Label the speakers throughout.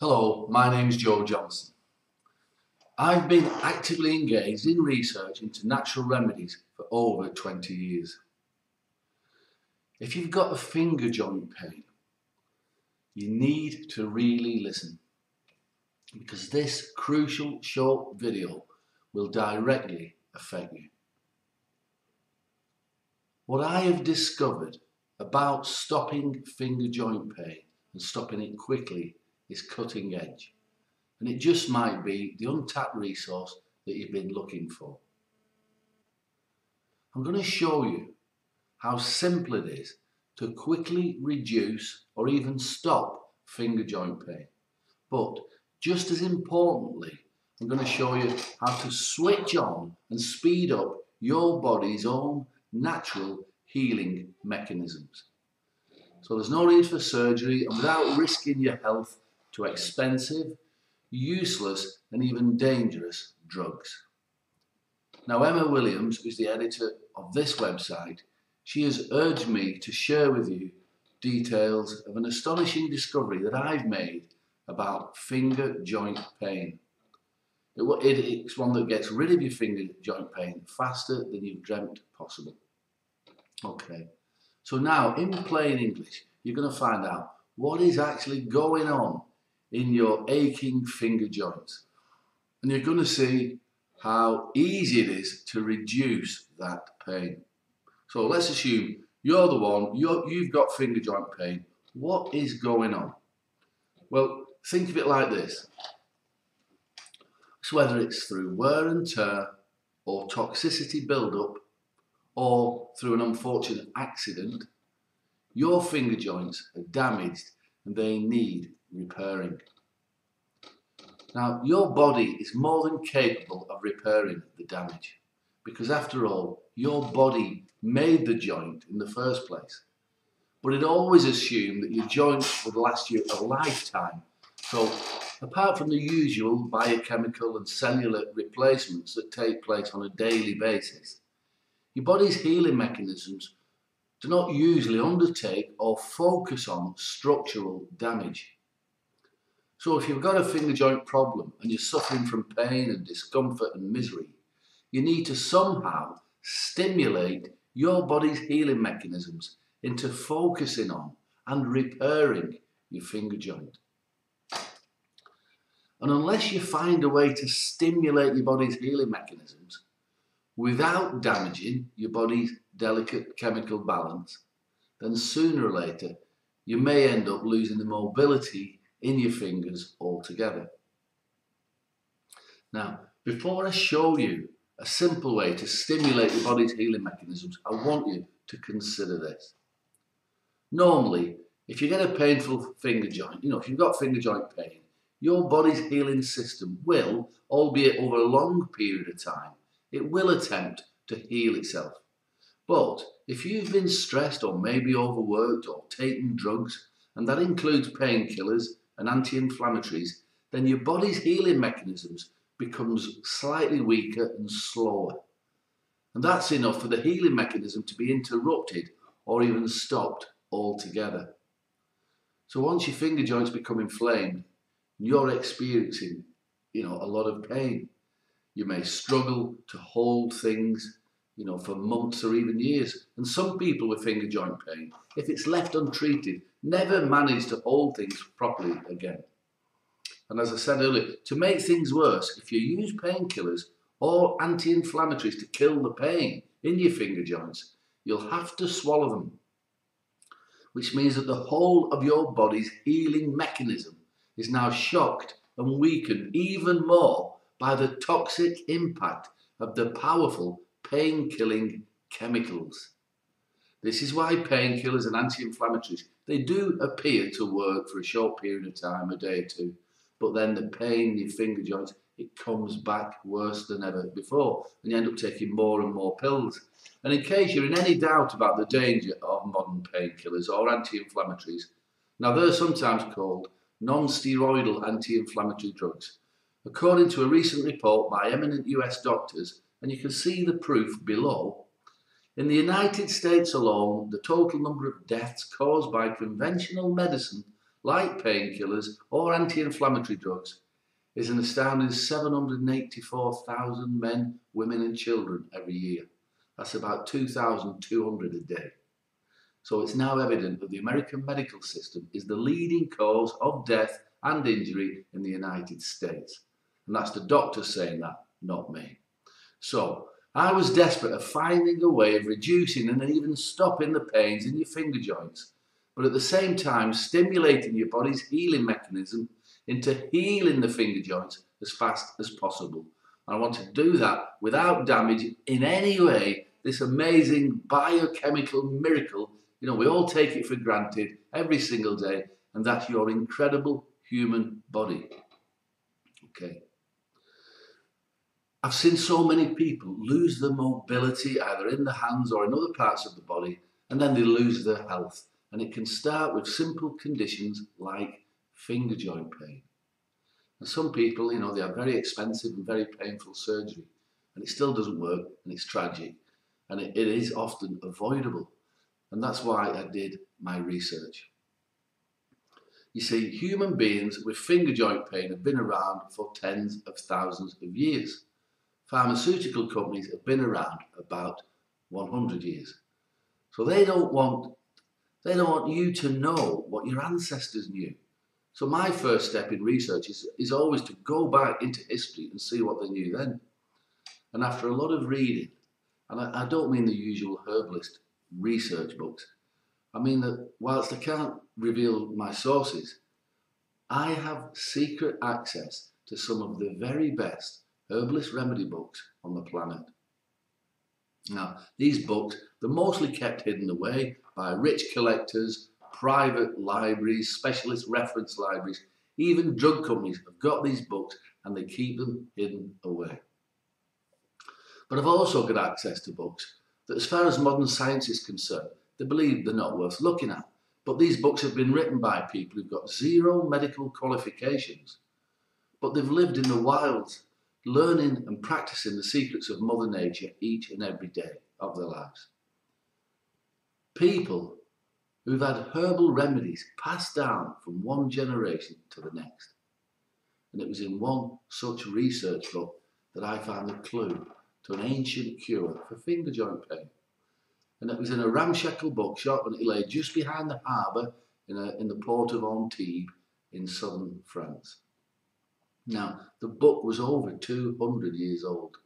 Speaker 1: Hello, my name is Joe Johnson. I've been actively engaged in research into natural remedies for over 20 years. If you've got a finger joint pain, you need to really listen, because this crucial short video will directly affect you. What I have discovered about stopping finger joint pain and stopping it quickly is cutting edge, and it just might be the untapped resource that you've been looking for. I'm going to show you how simple it is to quickly reduce or even stop finger joint pain. But just as importantly, I'm going to show you how to switch on and speed up your body's own natural healing mechanisms. So there's no need for surgery, and without risking your health to expensive, useless and even dangerous drugs. Now, Emma Williams, who's the editor of this website, she has urged me to share with you details of an astonishing discovery that I've made about finger joint pain. It's one that gets rid of your finger joint pain faster than you've dreamt possible. Okay, so now in plain English, you're going to find out what is actually going on in your aching finger joints. And you're going to see how easy it is to reduce that pain. So let's assume you're the one, you've got finger joint pain. What is going on? Well, think of it like this. So whether it's through wear and tear or toxicity build-up or through an unfortunate accident, your finger joints are damaged and they need repairing. Now, your body is more than capable of repairing the damage, because after all, your body made the joint in the first place. But it always assumed that your joint would last you a lifetime. So, apart from the usual biochemical and cellular replacements that take place on a daily basis, your body's healing mechanisms do not usually undertake or focus on structural damage. So if you've got a finger joint problem and you're suffering from pain and discomfort and misery, you need to somehow stimulate your body's healing mechanisms into focusing on and repairing your finger joint. And unless you find a way to stimulate your body's healing mechanisms without damaging your body's delicate chemical balance, then sooner or later you may end up losing the mobility in your fingers altogether. Now, before I show you a simple way to stimulate your body's healing mechanisms, I want you to consider this. Normally, if you get a painful finger joint, if you've got finger joint pain, your body's healing system will, albeit over a long period of time, it will attempt to heal itself. But if you've been stressed or maybe overworked or taken drugs, and that includes painkillers and anti-inflammatories, then your body's healing mechanisms becomes slightly weaker and slower. And that's enough for the healing mechanism to be interrupted or even stopped altogether. So once your finger joints become inflamed, you're experiencing, a lot of pain. You may struggle to hold things, for months or even years. And some people with finger joint pain, if it's left untreated, never manage to hold things properly again. And as I said earlier, to make things worse, if you use painkillers or anti-inflammatories to kill the pain in your finger joints, you'll have to swallow them, which means that the whole of your body's healing mechanism is now shocked and weakened even more by the toxic impact of the powerful pain-killing chemicals. This is why painkillers and anti-inflammatories, they do appear to work for a short period of time, a day or two, but then the pain in your finger joints, it comes back worse than ever before, and you end up taking more and more pills. And in case you're in any doubt about the danger of modern painkillers or anti-inflammatories, now they're sometimes called non-steroidal anti-inflammatory drugs, according to a recent report by eminent US doctors, and you can see the proof below. In the United States alone, the total number of deaths caused by conventional medicine like painkillers or anti-inflammatory drugs, is an astounding 784,000 men, women and children every year. That's about 2,200 a day. So it's now evident that the American medical system is the leading cause of death and injury in the United States. And that's the doctors saying that, not me. So I was desperate at finding a way of reducing and even stopping the pains in your finger joints, but at the same time stimulating your body's healing mechanism into healing the finger joints as fast as possible. And I want to do that without damaging in any way this amazing biochemical miracle. You know, we all take it for granted every single day, and that's your incredible human body. Okay. I've seen so many people lose their mobility either in the hands or in other parts of the body, and then they lose their health. And it can start with simple conditions like finger joint pain. And some people, you know, they have very expensive and very painful surgery, and it still doesn't work, and it's tragic, and it is often avoidable. And that's why I did my research. You see, human beings with finger joint pain have been around for tens of thousands of years. Pharmaceutical companies have been around about 100 years. So they don't want you to know what your ancestors knew. So my first step in research is always to go back into history and see what they knew then. And after a lot of reading, and I don't mean the usual herbalist research books, I mean that whilst I can't reveal my sources, I have secret access to some of the very best herbalist remedy books on the planet. Now, these books, they're mostly kept hidden away by rich collectors, private libraries, specialist reference libraries. Even drug companies have got these books and they keep them hidden away. But I've also got access to books that, as far as modern science is concerned, they believe they're not worth looking at. But these books have been written by people who've got zero medical qualifications, but they've lived in the wilds, learning and practicing the secrets of Mother Nature each and every day of their lives. People who've had herbal remedies passed down from one generation to the next. And it was in one such research book that I found the clue to an ancient cure for finger joint pain. And it was in a ramshackle bookshop, and it lay just behind the harbour in the port of Antibes in southern France. Now, the book was over 200 years old.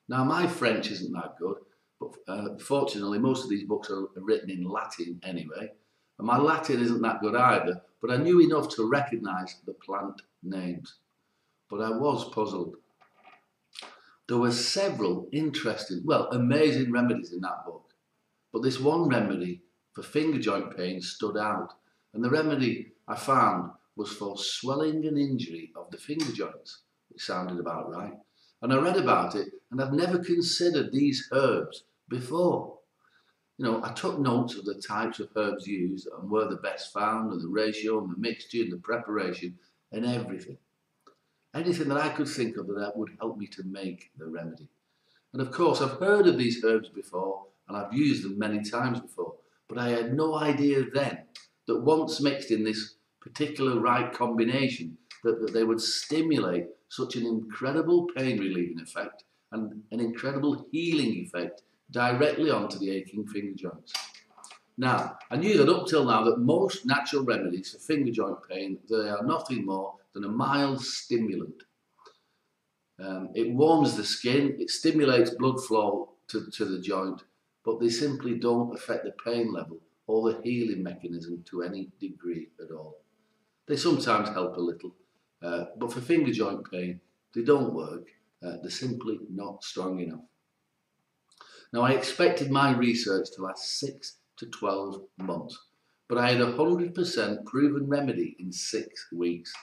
Speaker 1: Now, my French isn't that good, but fortunately, most of these books are written in Latin anyway. And my Latin isn't that good either, but I knew enough to recognise the plant names. But I was puzzled. There were several interesting, amazing remedies in that book. But this one remedy for finger joint pain stood out. And the remedy I found was for swelling and injury of the finger joints. It sounded about right. And I read about it, and I've never considered these herbs before. You know, I took notes of the types of herbs used and where they're best found, and the ratio and the mixture and the preparation and everything. Anything that I could think of that would help me to make the remedy. And of course, I've heard of these herbs before, and I've used them many times before, but I had no idea then that once mixed in this particular right combination, that they would stimulate such an incredible pain relieving effect and an incredible healing effect directly onto the aching finger joints. Now, I knew that up till now that most natural remedies for finger joint pain, they are nothing more than a mild stimulant. It warms the skin, it stimulates blood flow to the joint, but they simply don't affect the pain level or the healing mechanism to any degree at all. They sometimes help a little, but for finger joint pain, they don't work. They're simply not strong enough. Now, I expected my research to last 6 to 12 months, but I had a 100% proven remedy in 6 weeks.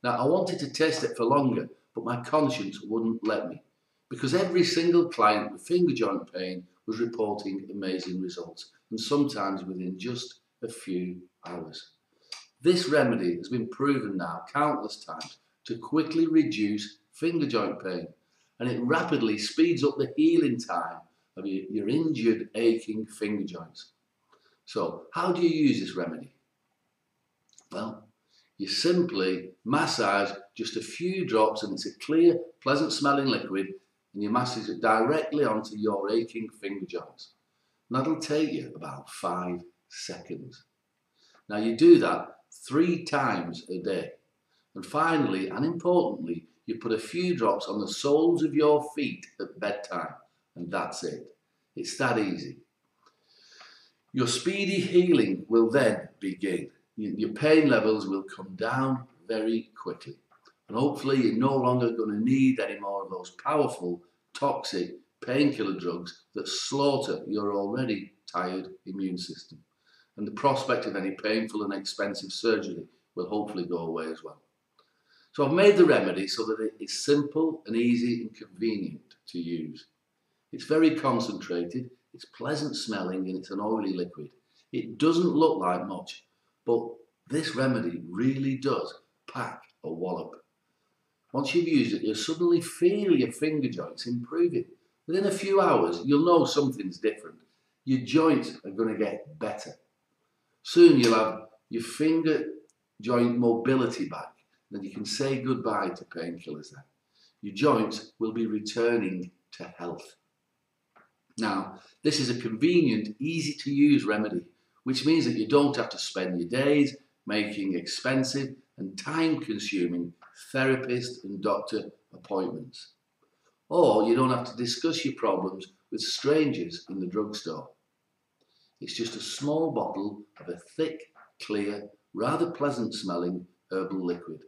Speaker 1: Now, I wanted to test it for longer, but my conscience wouldn't let me, because every single client with finger joint pain was reporting amazing results, and sometimes within just a few hours. This remedy has been proven now countless times to quickly reduce finger joint pain, and it rapidly speeds up the healing time of your injured, aching finger joints. So, how do you use this remedy? Well, You simply massage just a few drops, and it's a clear, pleasant smelling liquid, and you massage it directly onto your aching finger joints. And that'll take you about 5 seconds. Now you do that 3 times a day. And finally, and importantly, you put a few drops on the soles of your feet at bedtime, and that's it. It's that easy. Your speedy healing will then begin. Your pain levels will come down very quickly. And hopefully you're no longer going to need any more of those powerful, toxic painkiller drugs that slaughter your already tired immune system. And the prospect of any painful and expensive surgery will hopefully go away as well. So I've made the remedy so that it is simple and easy and convenient to use. It's very concentrated, it's pleasant smelling, and it's an oily liquid. It doesn't look like much, but this remedy really does pack a wallop. Once you've used it, you'll suddenly feel your finger joints improving. Within a few hours, you'll know something's different. Your joints are going to get better. Soon you'll have your finger joint mobility back, and you can say goodbye to painkillers then. Your joints will be returning to health. Now, this is a convenient, easy to use remedy, which means that you don't have to spend your days making expensive and time-consuming therapist and doctor appointments. Or you don't have to discuss your problems with strangers in the drugstore. It's just a small bottle of a thick, clear, rather pleasant smelling herbal liquid.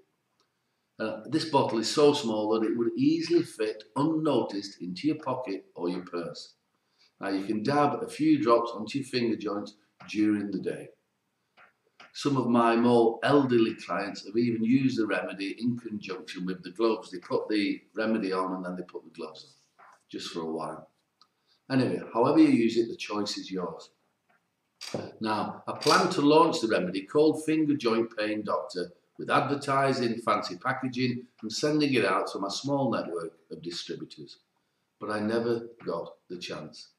Speaker 1: This bottle is so small that it would easily fit unnoticed into your pocket or your purse. Now you can dab a few drops onto your finger joints during the day. Some of my more elderly clients have even used the remedy in conjunction with the gloves. They put the remedy on and then they put the gloves on, just for a while. Anyway, however you use it, the choice is yours. Now, I plan to launch the remedy called Finger Joint Pain Doctor with advertising, fancy packaging, and sending it out to my small network of distributors. But I never got the chance.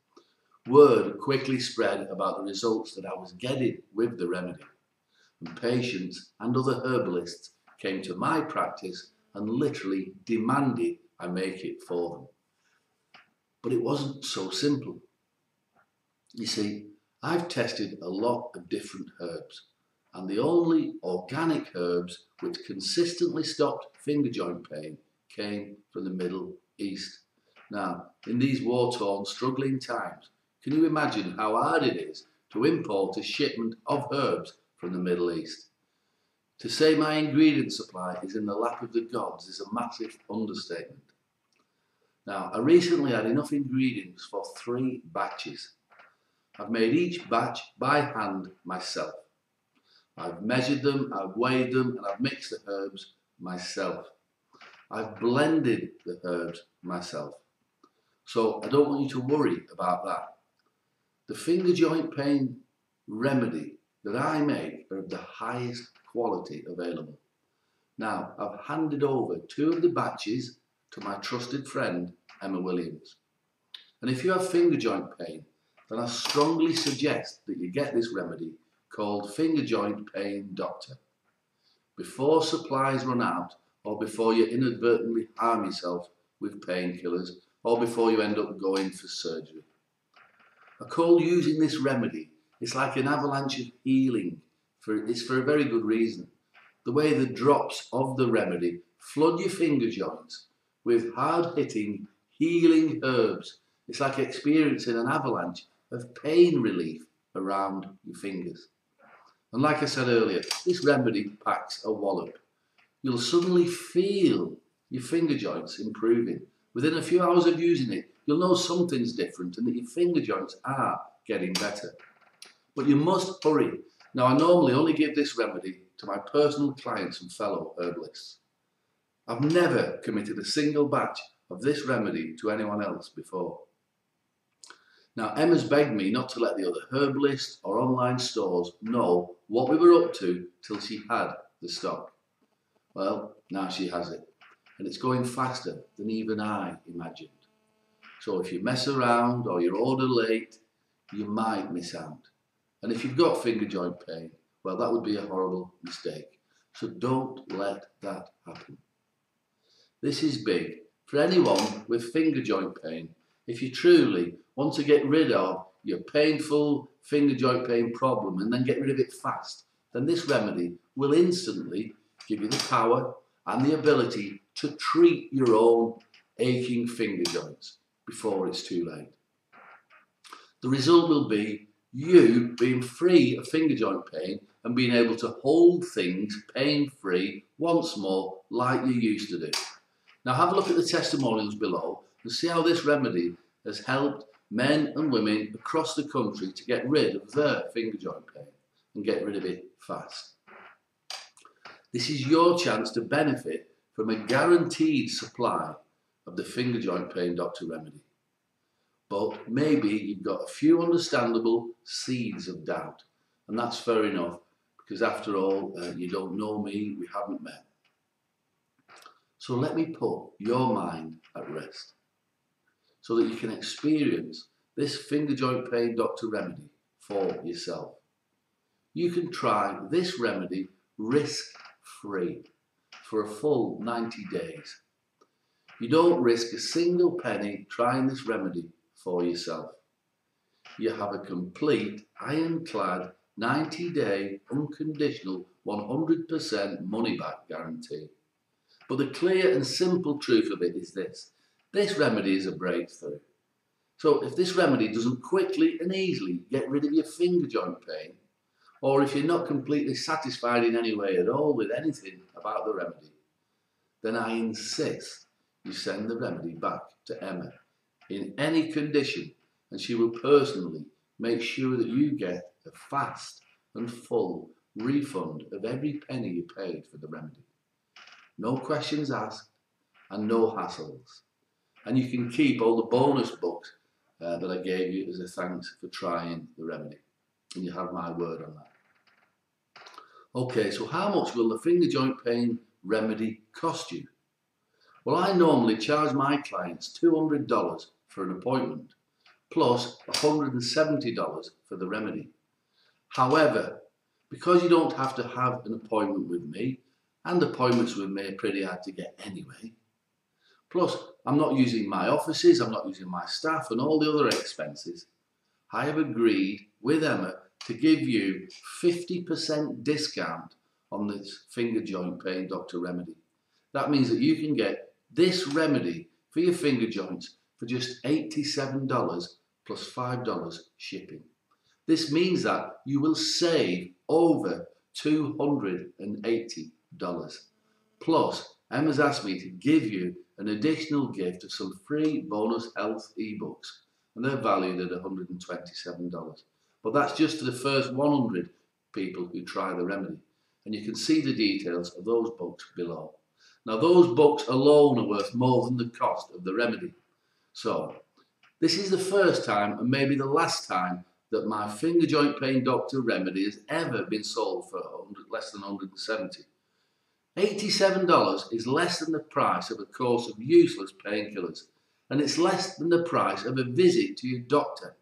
Speaker 1: Word quickly spread about the results that I was getting with the remedy. And patients and other herbalists came to my practice and literally demanded I make it for them. But it wasn't so simple. You see, I've tested a lot of different herbs, and the only organic herbs which consistently stopped finger joint pain came from the Middle East. Now, in these war-torn, struggling times, can you imagine how hard it is to import a shipment of herbs from the Middle East? To say my ingredient supply is in the lap of the gods is a massive understatement. Now, I recently had enough ingredients for 3 batches. I've made each batch by hand myself. I've measured them, I've weighed them, and I've mixed the herbs myself. I've blended the herbs myself. So I don't want you to worry about that. The finger joint pain remedy that I make are of the highest quality available. Now, I've handed over 2 of the batches to my trusted friend, Emma Williams. And if you have finger joint pain, then I strongly suggest that you get this remedy called Finger Joint Pain Doctor before supplies run out, or before you inadvertently harm yourself with painkillers, or before you end up going for surgery. I call using this remedy, it's like an avalanche of healing. It's for a very good reason. The way the drops of the remedy flood your finger joints with hard-hitting, healing herbs. It's like experiencing an avalanche of pain relief around your fingers. And like I said earlier, this remedy packs a wallop. You'll suddenly feel your finger joints improving. Within a few hours of using it, you'll know something's different and that your finger joints are getting better. But you must hurry. Now, I normally only give this remedy to my personal clients and fellow herbalists. I've never committed a single batch of this remedy to anyone else before. Now, Emma's begged me not to let the other herbalists or online stores know what we were up to till she had the stock. Well, now she has it, and it's going faster than even I imagined. So if you mess around or you order late, you might miss out. And if you've got finger joint pain, well, that would be a horrible mistake. So don't let that happen. This is big for anyone with finger joint pain. If you truly want to get rid of your painful finger joint pain problem and then get rid of it fast, then this remedy will instantly give you the power and the ability to treat your own aching finger joints before it's too late. The result will be you being free of finger joint pain and being able to hold things pain-free once more like you used to do. Now have a look at the testimonials below and see how this remedy has helped men and women across the country to get rid of their finger joint pain and get rid of it fast. This is your chance to benefit from a guaranteed supply of the finger joint pain doctor remedy. But maybe you've got a few understandable seeds of doubt, and that's fair enough, because after all, you don't know me, we haven't met. So let me put your mind at rest so that you can experience this finger joint pain doctor remedy for yourself. You can try this remedy risk-free for a full 90 days. You don't risk a single penny trying this remedy for yourself. You have a complete, ironclad, 90-day, unconditional, 100% money-back guarantee. But the clear and simple truth of it is this. This remedy is a breakthrough. So if this remedy doesn't quickly and easily get rid of your finger joint pain, or if you're not completely satisfied in any way at all with anything about the remedy, then I insist you send the remedy back to Emma in any condition, and she will personally make sure that you get a fast and full refund of every penny you paid for the remedy. No questions asked and no hassles. And you can keep all the bonus books that I gave you as a thanks for trying the remedy. And you have my word on that. Okay, so how much will the finger joint pain remedy cost you? Well, I normally charge my clients $200 for an appointment, plus $170 for the remedy. However, because you don't have to have an appointment with me, and appointments with me are pretty hard to get anyway, plus I'm not using my offices, I'm not using my staff and all the other expenses, I have agreed with Emma to give you 50% discount on this finger joint pain doctor remedy. That means that you can get this remedy for your finger joints for just $87 plus $5 shipping. This means that you will save over $280. Plus, Emma's asked me to give you an additional gift of some free bonus health ebooks, and they're valued at $127. But that's just to the first 100 people who try the remedy, and you can see the details of those books below. Now, those books alone are worth more than the cost of the remedy. So, this is the first time and maybe the last time that my finger joint pain doctor remedy has ever been sold for less than $170. $87 is less than the price of a course of useless painkillers, and it's less than the price of a visit to your doctor.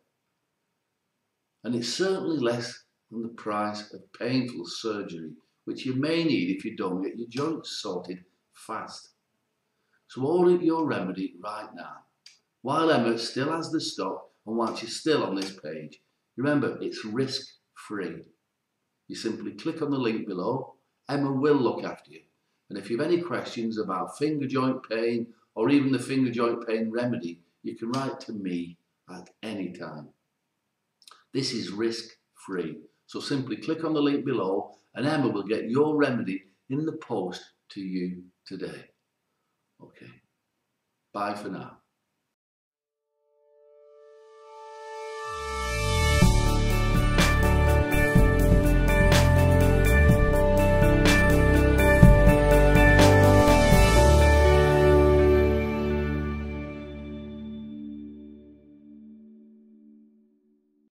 Speaker 1: And it's certainly less than the price of painful surgery, which you may need if you don't get your joints sorted fast. So order your remedy right now, while Emma still has the stock and while she's still on this page. Remember, it's risk-free. You simply click on the link below. Emma will look after you. And if you have any questions about finger joint pain or even the finger joint pain remedy, you can write to me at any time. This is risk-free. So simply click on the link below and Emma will get your remedy in the post to you today. Okay. Bye for now.